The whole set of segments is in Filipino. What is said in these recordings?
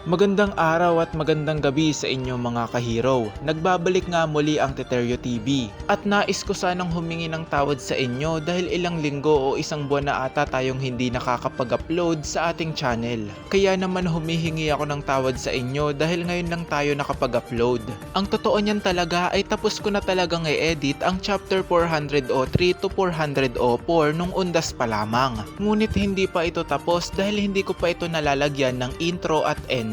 Magandang araw at magandang gabi sa inyo mga ka-hero. Nagbabalik nga muli ang Teteryo TV at nais ko sanang humingi ng tawad sa inyo dahil ilang linggo o isang buwan na ata tayong hindi nakakapag-upload sa ating channel. Kaya naman humihingi ako ng tawad sa inyo dahil ngayon lang tayo nakapag-upload. Ang totoo niyan talaga ay tapos ko na talagang i-edit ang chapter 403 to 404 nung undas pa lamang. Ngunit hindi pa ito tapos dahil hindi ko pa ito nalalagyan ng intro at ending.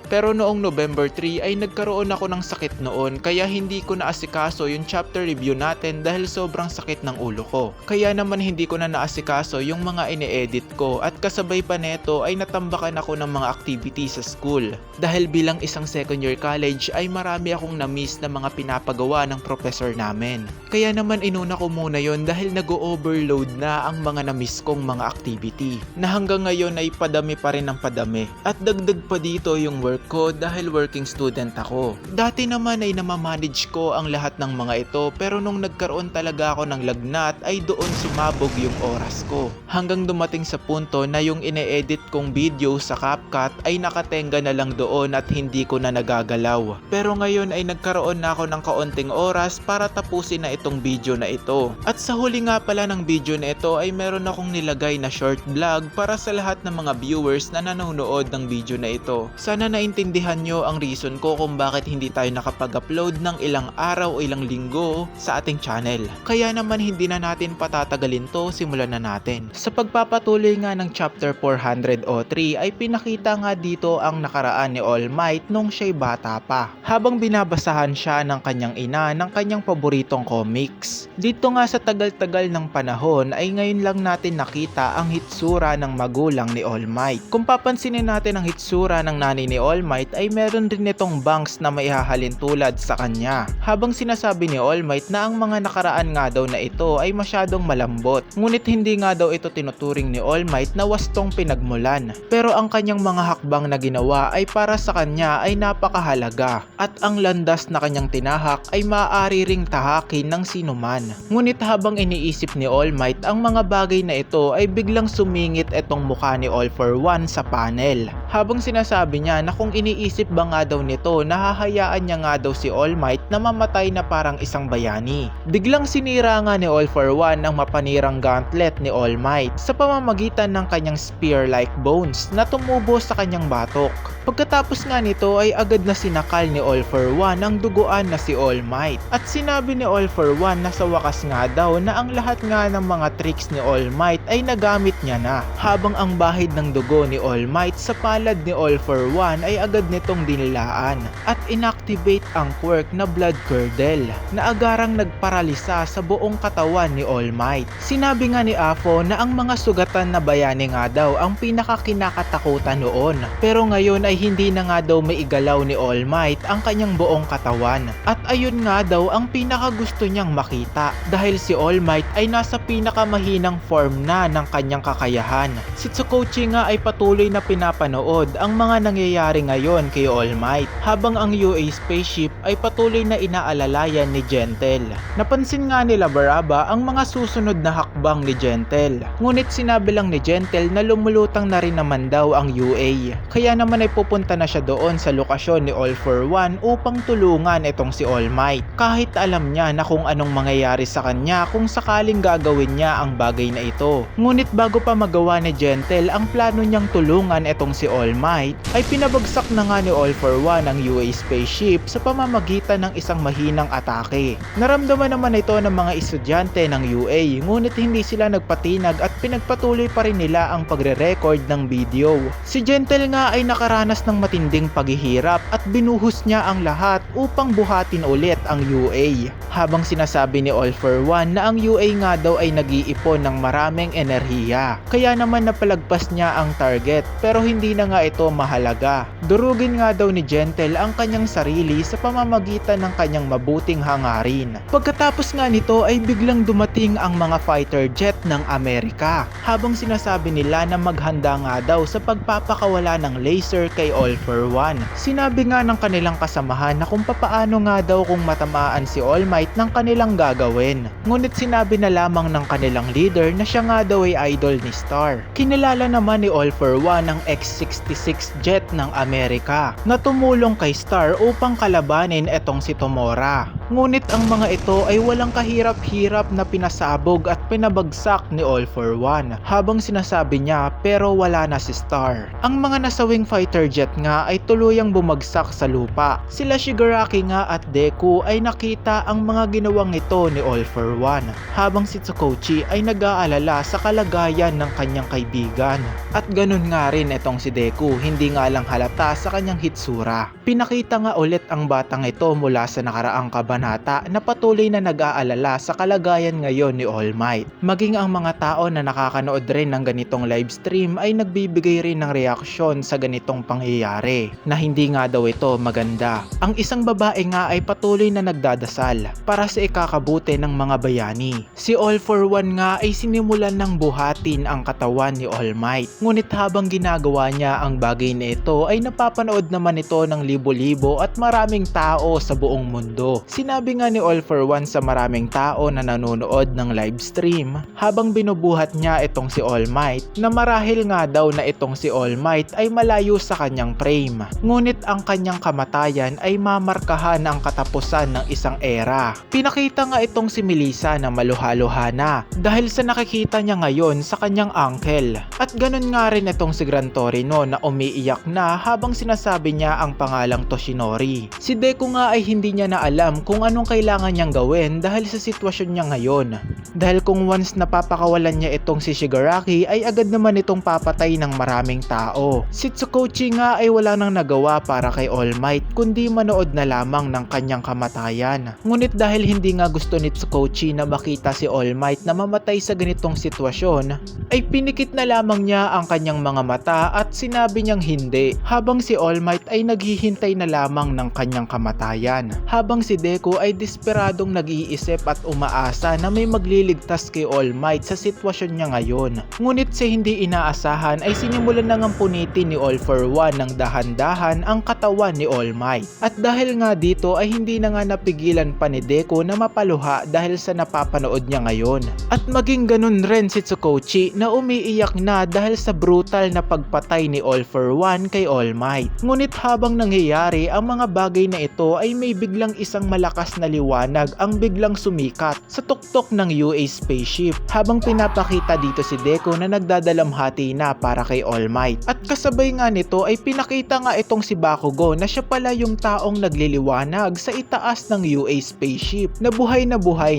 Pero noong November 3 ay nagkaroon ako ng sakit noon kaya hindi ko naasikaso yung chapter review natin dahil sobrang sakit ng ulo ko. Kaya naman hindi ko na naasikaso yung mga ine-edit ko at kasabay pa neto ay natambakan ako ng mga activities sa school. Dahil bilang isang second year college ay marami akong na-miss na mga pinapagawa ng professor namin. Kaya naman inuna ko muna yon dahil nag-overload na ang mga na-miss kong mga activity. Na hanggang ngayon ay padami pa rin ang padami. At dagdag pa dito yung work ko dahil working student ako. Dati naman ay namamanage ko ang lahat ng mga ito pero nung nagkaroon talaga ako ng lagnat ay doon sumabog yung oras ko. Hanggang dumating sa punto na yung ine-edit kong video sa CapCut ay nakatenga na lang doon at hindi ko na nagagalaw. Pero ngayon ay nagkaroon na ako ng kaunting oras para tapusin na itong video na ito. At sa huli nga pala ng video na ito ay meron akong nilagay na short vlog para sa lahat ng mga viewers na nanonood ng video na ito. Sana naintindihan nyo ang reason ko kung bakit hindi tayo nakapag-upload ng ilang araw o ilang linggo sa ating channel. Kaya naman hindi na natin patatagalin to, simulan na natin. Sa pagpapatuloy nga ng chapter 403 ay pinakita nga dito ang nakaraan ni All Might nung siya'y bata pa. Habang binabasahan siya ng kanyang ina ng kanyang paboritong comics. Dito nga sa tagal-tagal ng panahon ay ngayon lang natin nakita ang hitsura ng magulang ni All Might. Kung papansinin natin ang hitsura ng nanay ni All Might ay meron rin itong bangs na maihahalin tulad sa kanya. Habang sinasabi ni All Might na ang mga nakaraan nga daw na ito ay masyadong malambot. Ngunit hindi nga daw ito tinuturing ni All Might na wastong pinagmulan. Pero ang kanyang mga hakbang na ginawa ay para sa kanya ay napakahalaga. At ang landas na kanyang tinahak ay maaari ring tahakin ng sinuman. Ngunit habang iniisip ni All Might ang mga bagay na ito ay biglang sumingit itong mukha ni All for One sa panel. Habang sinasabi niya na kung iniisip ba nga daw nito na hahayaan niya nga daw si All Might na mamatay na parang isang bayani. Biglang sinira nga ni All for One ang mapanirang gauntlet ni All Might sa pamamagitan ng kanyang spear-like bones na tumubo sa kanyang batok. Pagkatapos nga nito ay agad na sinakal ni All for One ang duguan na si All Might. At sinabi ni All for One na sa wakas nga daw na ang lahat nga ng mga tricks ni All Might ay nagamit niya na. Habang ang bahid ng dugo ni All Might sa palad ni All for One ay agad nitong dinilaan at inactivate ang quirk na Blood Curdle na agarang nagparalisa sa buong katawan ni All Might. Sinabi nga ni Apo na ang mga sugatan na bayani nga daw ang pinakakinakatakutan noon pero ngayon ay hindi na nga daw maigalaw ni All Might ang kanyang buong katawan at ayun nga daw ang pinakagusto niyang makita dahil si All Might ay nasa pinakamahinang form na ng kanyang kakayahan. Si Tsukochi nga ay patuloy na pinapanood ang mga nangyayari ngayon kay All Might habang ang UA spaceship ay patuloy na inaalalayan ni Gentle. Napansin nga nila Baraba ang mga susunod na hakbang ni Gentle. Ngunit sinabi lang ni Gentle na lumulutang na rin naman daw ang UA. Kaya naman ay pupunta na siya doon sa lokasyon ni All for One upang tulungan itong si All Might. Kahit alam niya na kung anong mangyayari sa kanya kung sakaling gagawin niya ang bagay na ito. Ngunit bago pa magawa ni Gentle ang plano niyang tulungan itong si All Might ay pinabagsak na nga ni All for One ang UA spaceship sa pamamagitan ng isang mahinang atake. Naramdaman naman ito ng mga estudyante ng UA ngunit hindi sila nagpatinag at pinagpatuloy pa rin nila ang pagre-record ng video. Si Gentle nga ay nakaranas ng matinding paghihirap at binuhos niya ang lahat upang buhatin ulit ang UA. Habang sinasabi ni All for One na ang UA nga daw ay nag-iipon ng maraming enerhiya. Kaya naman napalagpas niya ang target pero hindi na nga ito mahalaga. Durugin nga daw ni Gentle ang kanyang sarili sa pamamagitan ng kanyang mabuting hangarin. Pagkatapos nga nito ay biglang dumating ang mga fighter jet ng Amerika habang sinasabi nila na maghanda nga daw sa pagpapakawala ng laser kay kay All for One. Sinabi nga ng kanilang kasamahan na kung papaano nga daw kung matamaan si All Might ng kanilang gagawin. Ngunit sinabi na lamang ng kanilang leader na siya nga daw ay idol ni Star. Kinilala naman ni All for One ang X-66 jet ng Amerika na tumulong kay Star upang kalabanin etong si Tomura. Ngunit ang mga ito ay walang kahirap-hirap na pinasabog at pinabagsak ni All for One habang sinasabi niya pero wala na si Star. Ang mga nasawing fighter jet nga ay tuluyang bumagsak sa lupa. Sila Shigaraki nga at Deku ay nakita ang mga ginawang ito ni All for One habang si Tsukochi ay nag-aalala sa kalagayan ng kanyang kaibigan. At ganun nga rin itong si Deku, hindi nga lang halata sa kanyang hitsura. Pinakita nga ulit ang batang ito mula sa nakaraang kabanata na patuloy na nag-aalala sa kalagayan ngayon ni All Might. Maging ang mga tao na nakakanood rin ng ganitong live stream ay nagbibigay rin ng reaksyon sa ganitong pangyayari na hindi nga daw ito maganda. Ang isang babae nga ay patuloy na nagdadasal para sa ikakabuti ng mga bayani. Si All for One nga ay sinimulan ng buhatin ang katawan ni All Might. Ngunit habang ginagawa niya ang bagay na ito ay napapanood naman ito ng libo-libo at maraming tao sa buong mundo. Sinabi nga ni All for One sa maraming tao na nanonood ng live stream habang binubuhat niya itong si All Might na marahil nga daw na itong si All Might ay malayo sa kanyang frame. Ngunit ang kanyang kamatayan ay mamarkahan ang katapusan ng isang era. Pinakita nga itong si Melissa na maluha-luha na dahil sa nakikita niya ngayon sa kanyang uncle. At ganun nga rin itong si Gran Torino na umiiyak na habang sinasabi niya ang pangalang Toshinori. Si Deku nga ay hindi niya na alam kung anong kailangan niyang gawin dahil sa sitwasyon niya ngayon. Dahil kung once napapakawalan niya itong si Shigaraki ay agad naman itong papatay ng maraming tao. Si Tsukochi nga ay wala nang nagawa para kay All Might kundi manood na lamang ng kanyang kamatayan. Ngunit dahil hindi nga gusto ni Tsukochi na makita si All Might na mamatay sa ganitong sitwasyon ay pinikit na lamang niya ang kanyang mga mata at sinabi niyang hindi habang si All Might ay naghihintay na lamang ng kanyang kamatayan. Habang si Deku ay desperadong nag-iisip at umaasa na may magliligtas kay All Might sa sitwasyon niya ngayon. Ngunit sa hindi inaasahan ay sinimulan na ngang punitin ni All for One ng dahan-dahan ang katawan ni All Might. At dahil nga dito ay hindi na nga napigilan pa ni Deku na mapaluha dahil sa napapanood niya ngayon. At maging ganun rin si Tsukochi na umiiyak na dahil sa brutal na pagpatay ni All for One kay All Might. Ngunit habang nangyayari ang mga bagay na ito ay may biglang isang malakas na liwanag ang biglang sumikat sa tuktok ng UA spaceship habang pinapakita dito si Deku na nagdadalamhati na para kay All Might. At kasabay nga nito ay pinakita nga itong si Bakugo na siya pala yung taong nagliliwanag sa itaas ng UA spaceship na buhay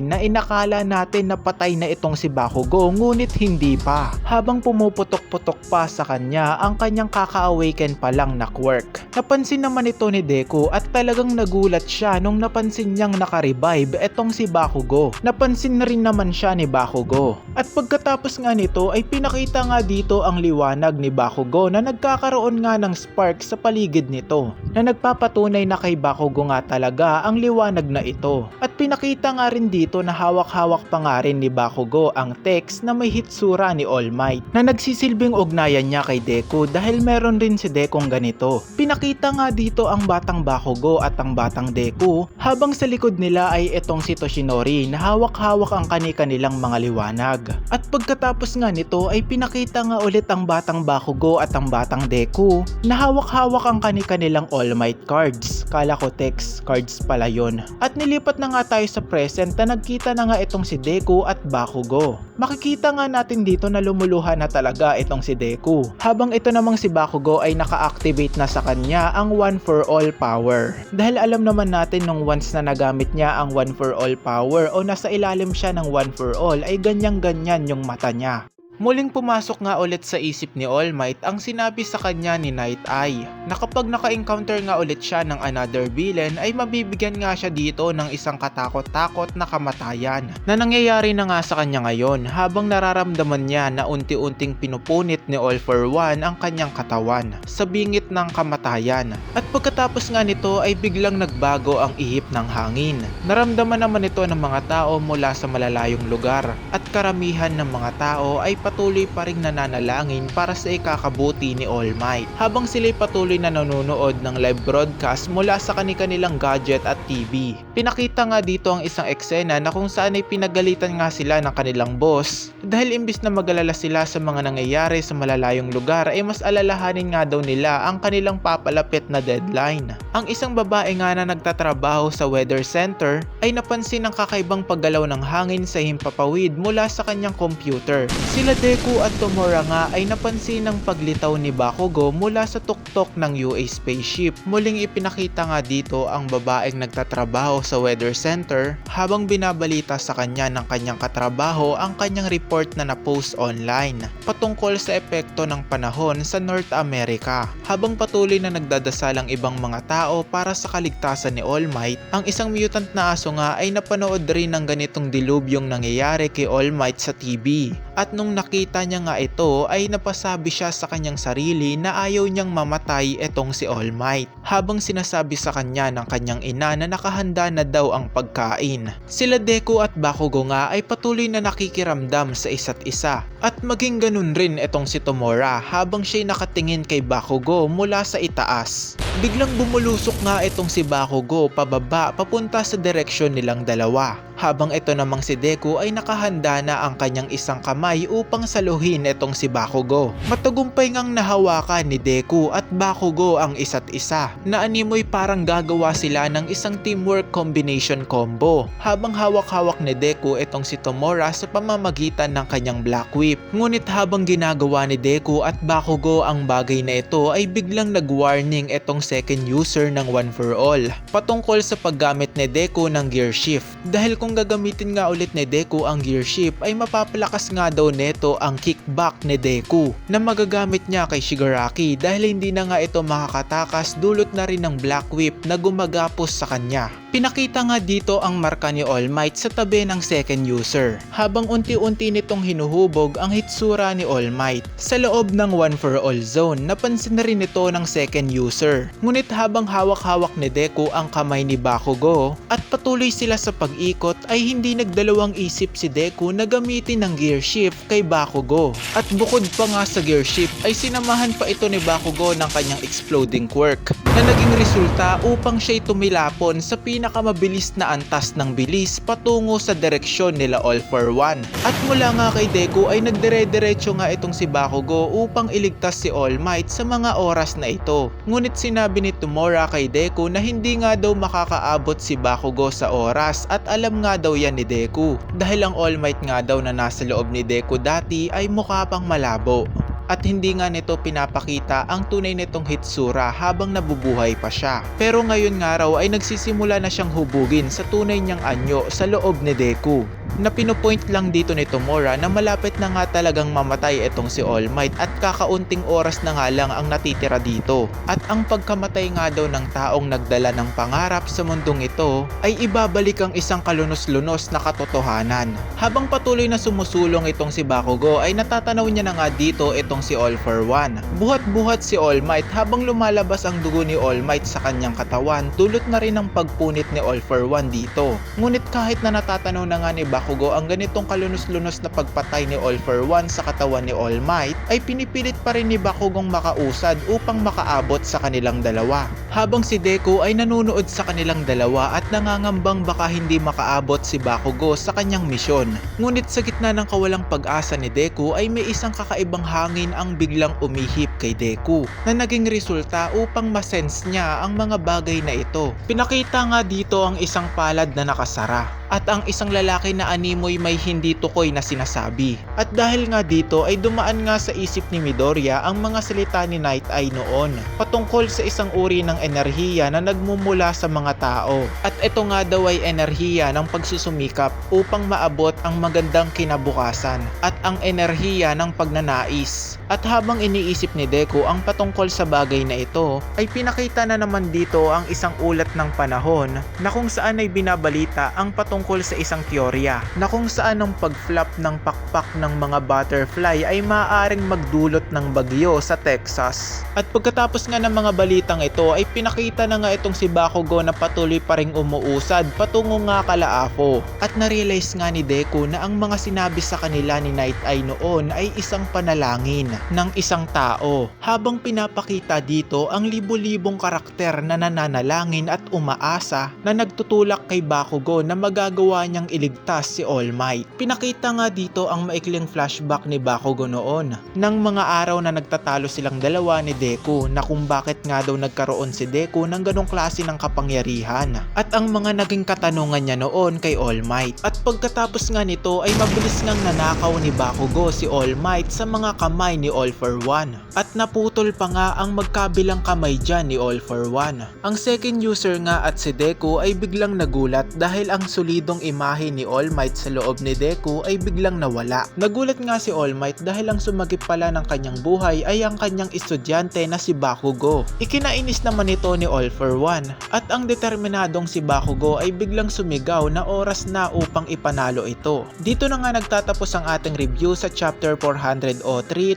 na inakala natin na patay na itong si Bakugo ngunit hindi pa. Habang pumuputok-putok pa sa kanya ang kanyang kaka-awaken pa lang na quirk. Napansin naman ito ni Deku at talagang nagulat siya nung napansin niyang naka-revive etong si Bakugo. Napansin na rin naman siya ni Bakugo. At pagkatapos nga nito ay pinakita nga dito ang liwanag ni Bakugo na nagkakaroon nga ng spark sa paligid nito na nagpapatunay na kay Bakugo nga talaga ang liwanag na ito. At pinakita nga rin dito na hawak-hawak pa nga rin ni Bakugo ang text na may hitsura ni All Might na nagsisilbing ugnayan niya kay Deku dahil meron rin si Dekong ganito. Pinakita nga dito ang batang Bakugo at ang batang Deku habang sa likod nila ay itong si Toshinori na hawak-hawak ang kani-kanilang mga liwanag. At pagkatapos nga nito ay pinakita nga ulit ang batang Bakugo at ang batang Deku na hawak-hawak ang kani-kanilang All Might cards. Kala ko text cards pala yon. At nilipat na nga tayo sa present na nagkita na nga itong si Deku at Bakugo. Makikita nga natin dito na lumuluha na talaga itong si Deku. Habang ito namang si Bakugo ay naka-activate na sa kanya ang One for All power. Dahil alam naman natin nung once na nagamit niya ang One for All power o nasa ilalim siya ng One for All ay ganyan-ganyan yung mata niya. Muling pumasok nga ulit sa isip ni All Might ang sinabi sa kanya ni Night Eye na kapag naka-encounter nga ulit siya ng another villain ay mabibigyan nga siya dito ng isang katakot-takot na kamatayan na nangyayari na nga sa kanya ngayon habang nararamdaman niya na unti-unting pinupunit ni All for One ang kanyang katawan sa bingit ng kamatayan. At pagkatapos nga nito ay biglang nagbago ang ihip ng hangin. Naramdaman naman ito ng mga tao mula sa malalayong lugar at karamihan ng mga tao ay patuloy pa ring nananalangin para sa ikakabuti ni All Might. Habang sila'y patuloy na nanonood ng live broadcast mula sa kanilang gadget at TV. Pinakita nga dito ang isang eksena na kung saan ay pinagalitan nga sila ng kanilang boss dahil imbis na mag-alala sila sa mga nangyayari sa malalayong lugar ay mas alalahanin nga daw nila ang kanilang papalapit na deadline. Ang isang babae nga na nagtatrabaho sa weather center ay napansin ang kakaibang paggalaw ng hangin sa himpapawid mula sa kanyang computer. Sila Deku at Tomura nga ay napansin ang paglitaw ni Bakugo mula sa tuktok ng UA spaceship. Muling ipinakita nga dito ang babaeng nagtatrabaho sa weather center habang binabalita sa kanya ng kanyang katrabaho ang kanyang report na na-post online patungkol sa epekto ng panahon sa North America. Habang patuloy na nagdadasal ang ibang mga tao para sa kaligtasan ni All Might, ang isang mutant na aso nga ay napanood rin ng ganitong dilubyong nangyayari kay All Might sa TV. At nung nakita niya nga ito ay napasabi siya sa kanyang sarili na ayaw niyang mamatay etong si All Might habang sinasabi sa kanya ng kanyang ina na nakahanda na daw ang pagkain. Sila Deku at Bakugo nga ay patuloy na nakikiramdam sa isa't isa at maging ganun rin etong si Tomura habang siya'y nakatingin kay Bakugo mula sa itaas. Biglang bumulusok nga itong si Bakugo pababa papunta sa direksyon nilang dalawa. Habang ito namang si Deku ay nakahanda na ang kanyang isang kamay upang saluhin itong si Bakugo. Matagumpay ngang nahawakan ni Deku at Bakugo ang isa't isa na animoy parang gagawa sila ng isang teamwork combination combo habang hawak-hawak ni Deku itong si Tomura sa pamamagitan ng kanyang Black Whip. Ngunit habang ginagawa ni Deku at Bakugo ang bagay na ito ay biglang nag-warning itong second user ng One for All patungkol sa paggamit ni Deku ng gear shift dahil kung gagamitin nga ulit ni Deku ang gear shift ay mapapalakas nga daw neto ang kickback ni Deku na magagamit niya kay Shigaraki dahil hindi na nga ito makakatakas dulot na rin ng Black Whip na gumagapos sa kanya. Pinakita nga dito ang marka ni All Might sa tabi ng second user habang unti-unti nitong hinuhubog ang hitsura ni All Might. Sa loob ng One for All zone, napansin na rin ito ng second user. Ngunit habang hawak-hawak ni Deku ang kamay ni Bakugo at patuloy sila sa pag-ikot ay hindi nagdalawang isip si Deku na gamitin ng gear shift kay Bakugo. At bukod pa nga sa gear shift ay sinamahan pa ito ni Bakugo ng kanyang exploding quirk na naging resulta upang siya'y tumilapon sa pinakamabilis na antas ng bilis patungo sa direksyon nila All for One. At mula nga kay Deku ay nagdire-diretso nga itong si Bakugo upang iligtas si All Might sa mga oras na ito. Ngunit sinabi ni Tomura kay Deku na hindi nga daw makakaabot si Bakugo sa oras at alam nga daw yan ni Deku dahil ang All Might nga daw na nasa loob ni Deku dati ay mukha pang malabo. At hindi nga nito pinapakita ang tunay nitong hitsura habang nabubuhay pa siya. Pero ngayon nga raw ay nagsisimula na siyang hubugin sa tunay niyang anyo sa loob ni Deku. Na pinupoint lang dito ni Tomura na malapit na nga talagang mamatay itong si All Might at kakaunting oras na nga lang ang natitira dito. At ang pagkamatay nga daw ng taong nagdala ng pangarap sa mundong ito ay ibabalik ang isang kalunos-lunos na katotohanan. Habang patuloy na sumusulong itong si Bakugo ay natatanaw niya na nga dito itong si All for One. Buhat-buhat si All Might habang lumalabas ang dugo ni All Might sa kanyang katawan dulot na rin ang pagpunit ni All for One dito. Ngunit kahit na natatanaw na nga ni Bakugo ang ganitong kalunos-lunos na pagpatay ni All for One sa katawan ni All Might ay pinipilit pa rin ni Bakugong makausad upang makaabot sa kanilang dalawa. Habang si Deku ay nanonood sa kanilang dalawa at nangangambang baka hindi makaabot si Bakugo sa kanyang misyon. Ngunit sa gitna ng kawalang pag-asa ni Deku ay may isang kakaibang hangin ang biglang umihip kay Deku na naging resulta upang masense niya ang mga bagay na ito. Pinakita nga dito ang isang palad na nakasara at ang isang lalaki na animoy may hindi tukoy na sinasabi. At dahil nga dito ay dumaan nga sa isip ni Midoriya ang mga salita ni Night Eye noon patungkol sa isang uri ng enerhiya na nagmumula sa mga tao. At ito nga daw ay enerhiya ng pagsusumikap upang maabot ang magandang kinabukasan at ang enerhiya ng pagnanais. At habang iniisip ni Deku ang patungkol sa bagay na ito ay pinakita na naman dito ang isang ulat ng panahon na kung saan ay binabalita ang patungkol tungkol sa isang teorya na kung saan ang pag-flap ng pakpak ng mga butterfly ay maaaring magdulot ng bagyo sa Texas. At pagkatapos nga ng mga balitang ito ay pinakita na nga itong si Bakugo na patuloy pa ring umuusad patungo nga kala Afo. At narealize nga ni Deku na ang mga sinabi sa kanila ni Night Eye noon ay isang panalangin ng isang tao. Habang pinapakita dito ang libo-libong karakter na nananalangin at umaasa na nagtutulak kay Bakugo na magagawa niyang iligtas si All Might. Pinakita nga dito ang maikling flashback ni Bakugo noon ng mga araw na nagtatalo silang dalawa ni Deku na kung bakit nga daw nagkaroon si Deku ng ganong klase ng kapangyarihan at ang mga naging katanungan niya noon kay All Might. At pagkatapos nga nito ay mabilis ngang nanakaw ni Bakugo si All Might sa mga kamay ni All for One at naputol pa nga ang magkabilang kamay dyan ni All for One. Ang second user nga at si Deku ay biglang nagulat dahil ang solidong imahe ni All Might sa loob ni Deku ay biglang nawala. Nagulat nga si All Might dahil ang sumagip pala ng kanyang buhay ay ang kanyang estudyante na si Bakugo. Ikinainis naman ito ni All for One at ang determinadong si Bakugo ay biglang sumigaw na oras na upang ipanalo ito. Dito na nga nagtatapos ang ating review sa chapter 403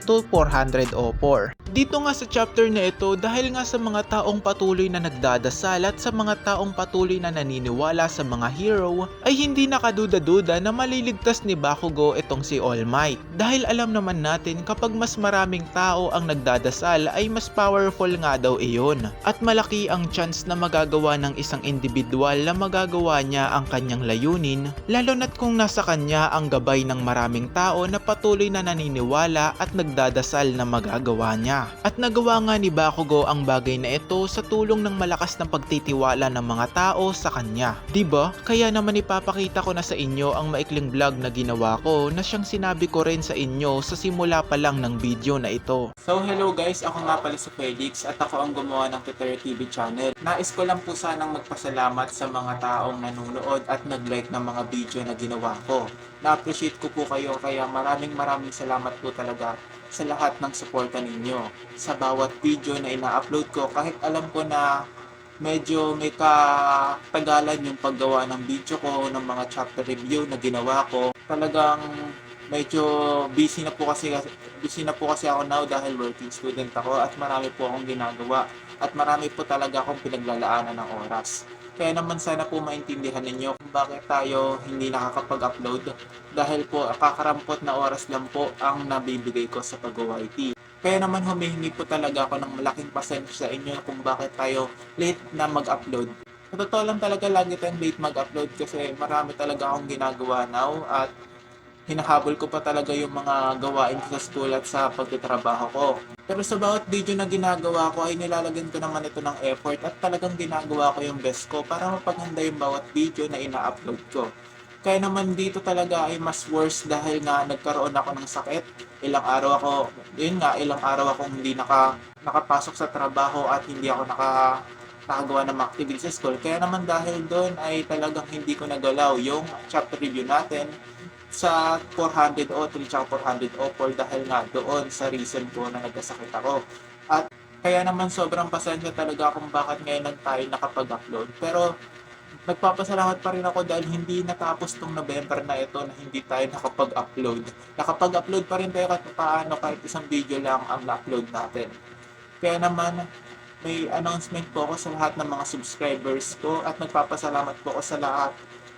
to 404. Dito nga sa chapter na ito dahil nga sa mga taong patuloy na nagdadasal at sa mga taong patuloy na naniniwala sa mga hero ay hindi nakaduda-duda na maliligtas ni Bakugo itong si All Might. Dahil alam naman natin kapag mas maraming tao ang nagdadasal ay mas powerful nga daw iyon at malaki ang chance na magagawa ng isang individual na magagawa niya ang kanyang layunin lalo na't kung nasa kanya ang gabay ng maraming tao na patuloy na naniniwala at nagdadasal na magagawa niya. At nagawa nga ni Bakugo ang bagay na ito sa tulong ng malakas na pagtitiwala ng mga tao sa kanya. Diba? Kaya naman ipapakita ko na sa inyo ang maikling vlog na ginawa ko na siyang sinabi ko rin sa inyo sa simula pa lang ng video na ito. So hello guys, ako nga pala si Felix at ako ang gumawa ng Teteryo TV channel. Nais ko lang po sanang magpasalamat sa mga taong nanonood at nag-like ng mga video na ginawa ko. Na-appreciate ko po kayo kaya maraming salamat po talaga sa lahat ng suporta ninyo sa bawat video na ina-upload ko kahit alam ko na medyo may katagalan yung paggawa ng video ko, ng mga chapter review na ginawa ko. Talagang medyo busy na po kasi ako now dahil working student ako at marami po akong ginagawa at marami po talaga akong pinaglalaanan ng oras. Kaya naman sana po maintindihan ninyo kung bakit tayo hindi nakakapag-upload dahil po kakarampot na oras lang po ang nabibigay ko sa pag-YT. Kaya naman humihingi po talaga ako ng malaking pasensya sa inyo kung bakit tayo late na mag-upload. Sa totoo lang talaga lagi tayong late mag-upload kasi marami talaga akong ginagawa now at hinahabol ko pa talaga yung mga gawain ko sa school at sa pagtatrabaho ko. Pero sa bawat video na ginagawa ko ay nilalagyan ko naman ito ng effort at talagang ginagawa ko yung best ko para mapaghanda yung bawat video na ina-upload ko. Kaya naman dito talaga ay mas worse dahil nga nagkaroon ako ng sakit. Ilang araw akong hindi nakapasok sa trabaho at hindi ako nakagawa ng mga activities sa school. Kaya naman dahil doon ay talagang hindi ko nagalaw yung chapter review natin sa 403 at 404 dahil nga doon sa reason ko na nagkasakit ako. At kaya naman sobrang pasensya talaga kung bakit ngayon lang tayo nakapag-upload. Pero nagpapasalamat pa rin ako dahil hindi natapos tong November na ito na hindi tayo nakapag-upload. Nakapag-upload pa rin tayo kahit paano kahit isang video lang ang na-upload natin. Kaya naman may announcement po ako sa lahat ng mga subscribers ko at nagpapasalamat po ako sa lahat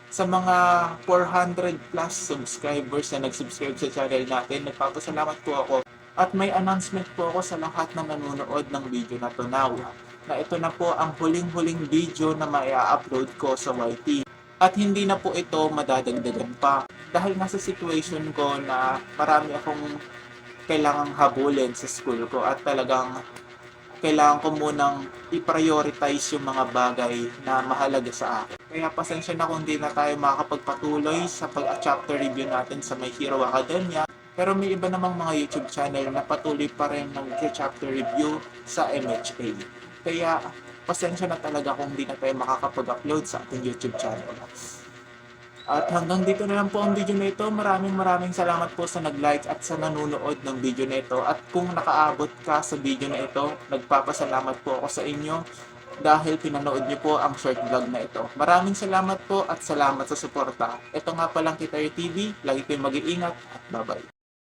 sa mga 400 plus subscribers na nag-subscribe sa channel natin. Nagpapasalamat po ako. At may announcement po ako sa lahat ng nanonood ng video na to now. Na ito na po ang huling-huling video na mai-upload ko sa YT. At hindi na po ito madadagdagan pa. Dahil nga sa situation ko na marami akong kailangang habulin sa school ko at talagang kailangan ko munang i-prioritize yung mga bagay na mahalaga sa akin. Kaya pasensya na kung hindi na tayo makakapagpatuloy sa pag-chapter review natin sa My Hero Academia. Pero may iba namang mga YouTube channel na patuloy pa rin nag-chapter review sa MHA. Kaya pasensya na talaga kung hindi na tayo makakapag-upload sa ating YouTube channel. At hanggang dito na lang po ang video na ito. Maraming salamat po sa nag-like at sa nanonood ng video na ito. At kung nakaabot ka sa video na ito, nagpapasalamat po ako sa inyo. dahil pinanood niyo po ang short vlog na ito. Maraming salamat po at salamat sa suporta. Ito nga palang Titeryo TV. Lagi kayong mag-iingat at bye-bye.